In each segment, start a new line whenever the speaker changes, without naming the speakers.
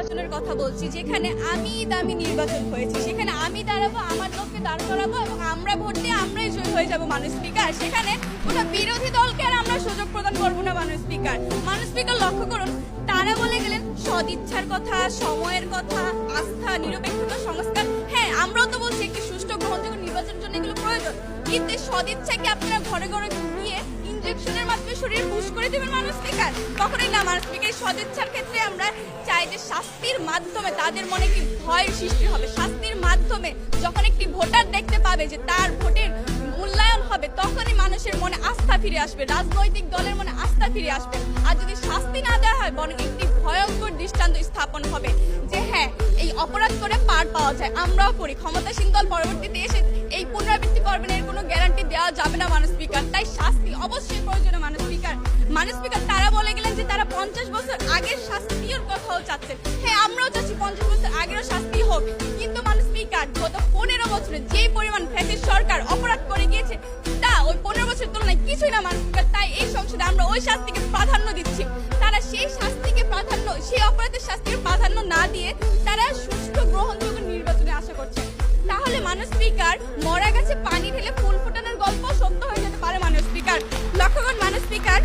নির্বাচনের কথা বলছি, যেখানে আমি দামি নির্বাচন হয়েছে, সেখানে আমি দাঁড়াবো, আমার লোককে দাঁড় করাবো এবং আমরা ভোট দিয়ে আমরাই জয়ী হয়ে যাবো মাননীয় স্পিকার। সেখানে কোনো বিরোধী দলকে আর আমরা সুযোগ প্রদান করবো না মাননীয় স্পিকার। মাননীয় স্পিকার লক্ষ্য করুন, তারা বলে গেলেন সদিচ্ছার কথা, সময়ের কথা, আস্থা, নিরপেক্ষতা, সংস্কার। হ্যাঁ, আমরাও তো বলছি একটি সুষ্ঠু গ্রহণযোগ্য নির্বাচনের জন্য এগুলো প্রয়োজন, কিন্তু সদিচ্ছাকে আপনারা ঘরে ঘরে গিয়ে ইনজেকশনের মাধ্যমে শরীর পুশ করে দেবেন মাননীয় স্পিকার? কখনোই না মাননীয় স্পিকার। সদিচ্ছার ক্ষেত্রে আমরা চাই যে শাস্তির মাধ্যমে তাদের মনে কি ভয়ের সৃষ্টি হবে, শাস্তির মাধ্যমে যখন একটি ভোটার দেখতে পাবে যে তার ভোটের মূল্যায়ন হবে, তখনই মানুষের মনে আস্থা ফিরে আসবে, রাজনৈতিক দলের মনে আস্থা ফিরে আসবে। আর যদি শাস্তি না দেওয়া হয়, বরং একটি ভয়ঙ্কর দৃষ্টান্ত স্থাপন হবে যে হ্যাঁ, এই অপরাধ করে পার পাওয়া যায়, আমরাও করি। ক্ষমতাসীন দল পরবর্তীতে এসে এই পুনরাবৃত্তি করবে না, এর কোনো গ্যারান্টি দেওয়া যাবে না মাননীয় স্পিকার। তাই শাস্তি অবশ্যই প্রয়োজনীয় মাননীয় স্পিকার। মাননীয় স্পিকার, তারা বলে গেলেন যে তারা 50 বছর আগের শাস্তির কথাও চাচ্ছেন। হ্যাঁ, আমরাও চাচ্ছি 50 বছর আগেরও শাস্তি হোক, কিন্তু মাননীয় স্পিকার গত 15 বছরে যে পরিমাণ ফ্যাসিস্ট সরকার অপরাধ করে গিয়েছে, তা ওই 15 বছরের তুলনায় কিছুই না মাননীয় স্পিকার। তাই এই সংসদে আমরা ওই শাস্তিকে প্রাধান্য দিচ্ছি। তারা সেই শাস্তিকে প্রাধান্য, সেই অপরাধের শাস্তিকে প্রাধান্য না দিয়ে তারা সুষ্ঠু গ্রহণযোগ্য নির্বাচনে আশা করছে। তাহলে মাননীয় স্পিকার, মরা গাছে পানি ঢেলে ফুল ফোটানোর গল্প সত্য হয়ে যেতে পারে মাননীয় স্পিকার। লক্ষ্য করুন মাননীয় স্পিকার,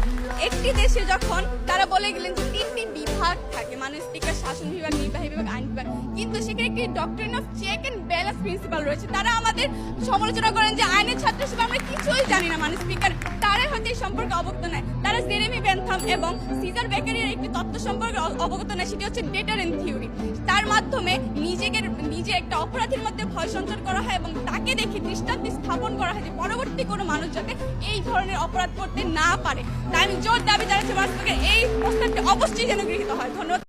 একটি দেশে যখন তারা বলে গেলেন যে 3টি বিভাগ থাকে মাননীয় স্পিকার, শাসন বিভাগ, নির্বাহী বিভাগ, আইন বিভাগ, কিন্তু সেখানে একটি doctrine of check and balance principle রয়েছে। তারা আমাদের সমালোচনা করেন যে আইনের ছাত্র হিসেবে আমরা কিছুই জানি না মাননীয় স্পিকার। তারা হয়তো এই সম্পর্কে অবগত নয়। তারা জেরেমি বেনথাম এবং সিজার বেকারির একটি তত্ত্ব সম্পর্কে অবগত নয়, সেটি হচ্ছে ডেটারেন্ট থিওরি। তার মাধ্যমে নিজে একটা অপরাধীর মধ্যে ভয় সঞ্চার করা হয় এবং তাকে দেখে দৃষ্টান্ত স্থাপন করা হয় যে পরবর্তী কোনো মানুষ যাতে এই ধরনের অপরাধ করতে না পারে। তাই আমি জোর দাবি জানাচ্ছি মাননীয় স্পিকার, এই প্রস্তাবটি অবশ্যই যেন গৃহীত হয়। ধন্যবাদ।